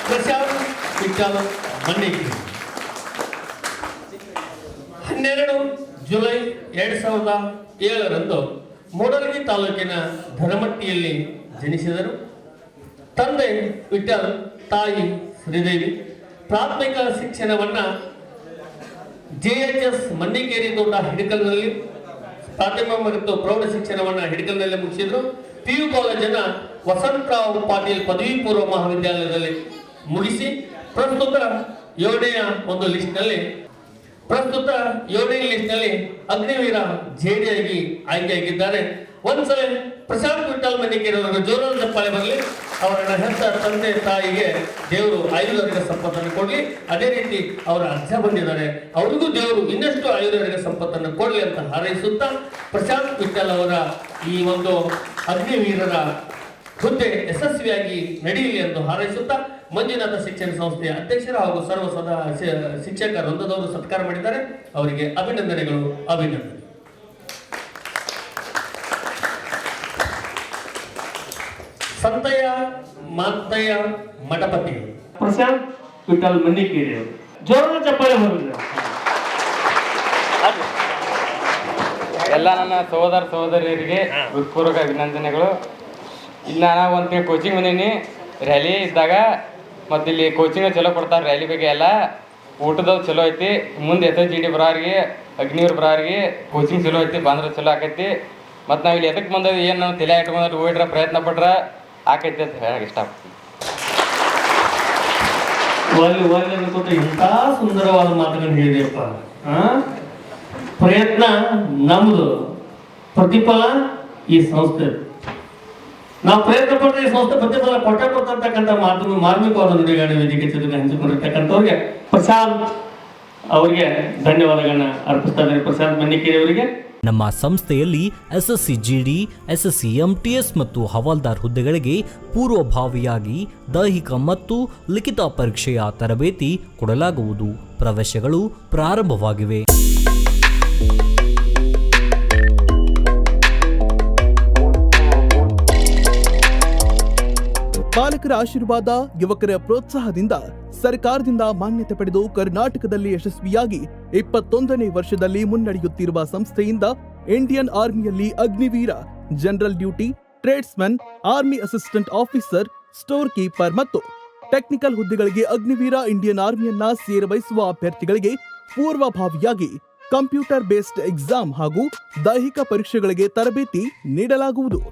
Prashant Vithal Mannikeri. 12 July 2007 Mudalagi ತಾಲೂಕಿನ ಧರಮಟ್ಟಿಯಲ್ಲಿ ಜನಿಸಿದರು. ತಂದೆ ವಿಠಲ್, ತಾಯಿ ಶ್ರೀದೇವಿ. ಪ್ರಾಥಮಿಕ ಶಿಕ್ಷಣವನ್ನು JHS ಮನ್ನಿಕೇರಿ ತೋಟ ಹಿಡಕಲ್ನಲ್ಲಿ, ಪ್ರಾಥಮಿಕ ಮತ್ತು ಪ್ರೌಢ ಶಿಕ್ಷಣವನ್ನು ಹಿಡಕಲ್ನಲ್ಲೇ ಮುಗಿಸಿದ್ರು. PU ಕಾಲೇಜನ್ನು ವಸಂತರಾವ್ ಪಾಟೀಲ್ ಪದವಿ ಪೂರ್ವ ಮಹಾವಿದ್ಯಾಲಯದಲ್ಲಿ ಮುಗಿಸಿ ಪ್ರಸ್ತುತ 7ನೇ ಲಿಸ್ಟ್ನಲ್ಲಿ ಅಗ್ನಿವೀರ ಜೇಡಿಯಾಗಿ ಆಯ್ಕೆಯಾಗಿದ್ದಾರೆ. ಒಂದ್ಸಲ ಪ್ರಶಾಂತ್ ವಿಠಲ್ ಮನ್ನಿಕೇರಿ ಅವರಿಗೆ ಜೋರಾದ ಚಪ್ಪಾಳೆ ಬರಲಿ. ಅವರನ್ನ ಹೆತ್ತ ತಂದೆ ತಾಯಿಗೆ ದೇವರು ಆಯುರ್ವೇದ ಸಂಪತ್ತನ್ನು ಕೊಡಲಿ. ಅದೇ ರೀತಿ ಅವರ ಅಜ್ಜ ಬಂದಿದ್ದಾರೆ, ಅವ್ರಿಗೂ ದೇವರು ಇನ್ನಷ್ಟು ಆಯುರ್ವೇದ ಸಂಪತ್ತನ್ನು ಕೊಡಲಿ ಅಂತ ಹಾರೈಸುತ್ತಾ ಪ್ರಶಾಂತ್ ವಿಠಲ್ ಅವರ ಈ ಒಂದು ಅಗ್ನಿವೀರರ ಹುದ್ದೆ ಯಶಸ್ವಿಯಾಗಿ ನಡೆಯಲಿ ಎಂದು ಹಾರೈಸುತ್ತಾ ಮಂಜುನಾಥ ಶಿಕ್ಷಣ ಸಂಸ್ಥೆಯ ಅಧ್ಯಕ್ಷರು ಹಾಗೂ ಸರ್ವ ಶಿಕ್ಷಕ ವೃಂದದವರು ಸತ್ಕಾರ ಮಾಡಿದ್ದಾರೆ. ಅವರಿಗೆ ಅಭಿನಂದನೆಗಳು. ಸಂತಯ್ಯ ಮಾತಯ್ಯ ಮಠಪತಿ ಪ್ರಶಾಂತ್ ವಿಠಲ್ ಮನ್ನಿಕೇರಿ ಅವರು ಜೋರಾದ ಚಪ್ಪಾಳೆ ಬರಲಿದೆ. ಎಲ್ಲ ನನ್ನ ಸಹೋದರಿಯರಿಗೆ ಹೃತ್ಪೂರ್ವಕ ಅಭಿನಂದನೆಗಳು. ಇಲ್ಲಿ ನಾನು ಒಂದು ತಿಂಗಳು ಕೋಚಿಂಗ್ ಬಂದೀನಿ. ರ್ಯಾಲಿ ಇದ್ದಾಗ ಮತ್ತು ಇಲ್ಲಿ ಕೋಚಿಂಗ್ ಚಲೋ ಕೊಡ್ತಾರೆ. ರ್ಯಾಲಿ ಬಗ್ಗೆ ಎಲ್ಲ ಊಟದವ್ರು ಚಲೋ ಐತಿ. ಮುಂದೆ SSGD ಬರೋರಿಗೆ, ಅಗ್ನಿವೀರ್ ಬರೋರಿಗೆ ಕೋಚಿಂಗ್ ಚಲೋ ಐತಿ. ಬಂದ್ರೆ ಚಲೋ ಆಕೈತಿ. ಮತ್ತು ನಾವು ಇಲ್ಲಿ ಎದಕ್ಕೆ ಬಂದದ್ದು, ಏನು ನಾವು ತಲೆ ಇಟ್ಕೊಂಡ್ರೆ ಓಡಿದ್ರೆ ಪ್ರಯತ್ನ ಪಟ್ರೆ ಆಕೈತಿ ಅಂತ ಹೇಳಕ್ಕೆ ಇಷ್ಟಪಡ್ತೀನಿ. ಇಂಥ ಸುಂದರವಾದ ಮಾತುಗಳನ್ನು ಹೇಳಿದೆಯಪ್ಪ. ಪ್ರಯತ್ನ ನಮ್ದು, ಪ್ರತಿಫಲ ಈ ಸಂಸ್ಥೆ. ನಾವು ಪ್ರಯತ್ನ ಪಟ್ಟರೆ ಈ ಸಂಸ್ಥೆ ಪ್ರತಿಫಲ ಕೊಟ್ಟಂತಕ್ಕಂಥ ಮಾರ್ಮಿಕವಾದ ನುಡಿಗಾಡಿ ವೇದಿಕೆ ಜೊತೆಗೆ ಹಂಚಿಕೊಂಡಿರ್ತಕ್ಕಂಥವ್ರಿಗೆ ಪ್ರಶಾಂತ್ ಅವರಿಗೆ ಧನ್ಯವಾದಗಳನ್ನ ಅರ್ಪಿಸ್ತಾ ಇದ್ದಾರೆ. ಪ್ರಶಾಂತ್ ಮನ್ನಿಕೇರಿ ಅವರಿಗೆ. ನಮ್ಮ ಸಂಸ್ಥೆಯಲ್ಲಿ SSCGD, SSCMTS ಮತ್ತು ಹವಾಲ್ದಾರ್ ಹುದ್ದೆಗಳಿಗೆ ಪೂರ್ವಭಾವಿಯಾಗಿ ದೈಹಿಕ ಮತ್ತು ಲಿಖಿತ ಪರೀಕ್ಷೆಯ ತರಬೇತಿ ಕೊಡಲಾಗುವುದು. ಪ್ರವೇಶಗಳು ಪ್ರಾರಂಭವಾಗಿವೆ. ಪಾಲಕರ ಆಶೀರ್ವಾದ, ಯುವಕರ ಪ್ರೋತ್ಸಾಹದಿಂದ ಸರ್ಕಾರದಿಂದ ಮಾನ್ಯತೆ ಪಡೆದು ಕರ್ನಾಟಕದಲ್ಲಿ ಯಶಸ್ವಿಯಾಗಿ 21ನೇ ವರ್ಷದಲ್ಲಿ ಮುನ್ನಡೆಯುತ್ತಿರುವ ಸಂಸ್ಥೆಯಿಂದ ಇಂಡಿಯನ್ ಆರ್ಮಿಯಲ್ಲಿ Agniveer, general duty, tradesman, army assistant officer, store keeper ಮತ್ತು ಟೆಕ್ನಿಕಲ್ ಹುದ್ದೆಗಳಿಗೆ ಅಗ್ನಿವೀರ ಇಂಡಿಯನ್ ಆರ್ಮಿಯನ್ನ ಸೇರಬಯಸುವ ಅಭ್ಯರ್ಥಿಗಳಿಗೆ ಪೂರ್ವಭಾವಿಯಾಗಿ ಕಂಪ್ಯೂಟರ್ ಬೇಸ್ಡ್ ಎಕ್ಸಾಮ್ ಹಾಗೂ ದೈಹಿಕ ಪರೀಕ್ಷೆಗಳಿಗೆ ತರಬೇತಿ ನೀಡಲಾಗುವುದು.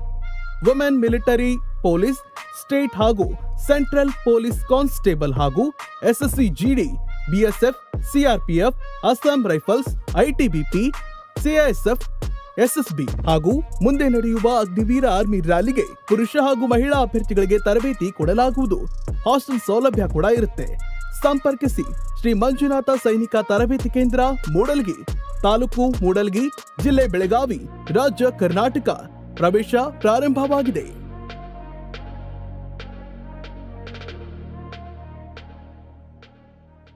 ವುಮೆನ್ ಮಿಲಿಟರಿ, ಪೊಲೀಸ್, ಸ್ಟೇಟ್ ಹಾಗೂ ಸೆಂಟ್ರಲ್ ಪೊಲೀಸ್ ಕಾನ್ಸ್ಟೇಬಲ್ ಹಾಗೂ SSCGD, BSF, CRPF, Assam rifles, ITBP, CISF, SSB ಹಾಗೂ ಮುಂದೆ ನಡೆಯುವ ಅಗ್ನಿವೀರ ಆರ್ಮಿ ರ್ಯಾಲಿಗೆ ಪುರುಷ ಹಾಗೂ ಮಹಿಳಾ ಅಭ್ಯರ್ಥಿಗಳಿಗೆ ತರಬೇತಿ ಕೊಡಲಾಗುವುದು. ಹಾಸ್ಟೆಲ್ ಸೌಲಭ್ಯ ಕೂಡ ಇರುತ್ತೆ. ಸಂಪರ್ಕಿಸಿ ಶ್ರೀ ಮಂಜುನಾಥ ಸೈನಿಕ ತರಬೇತಿ ಕೇಂದ್ರ, ಮೂಡಲಗಿ, ತಾಲೂಕು ಮೂಡಲಗಿ, ಜಿಲ್ಲೆ ಬೆಳಗಾವಿ, ರಾಜ್ಯ ಕರ್ನಾಟಕ. ಪ್ರವೇಶ ಪ್ರಾರಂಭವಾಗಿದೆ.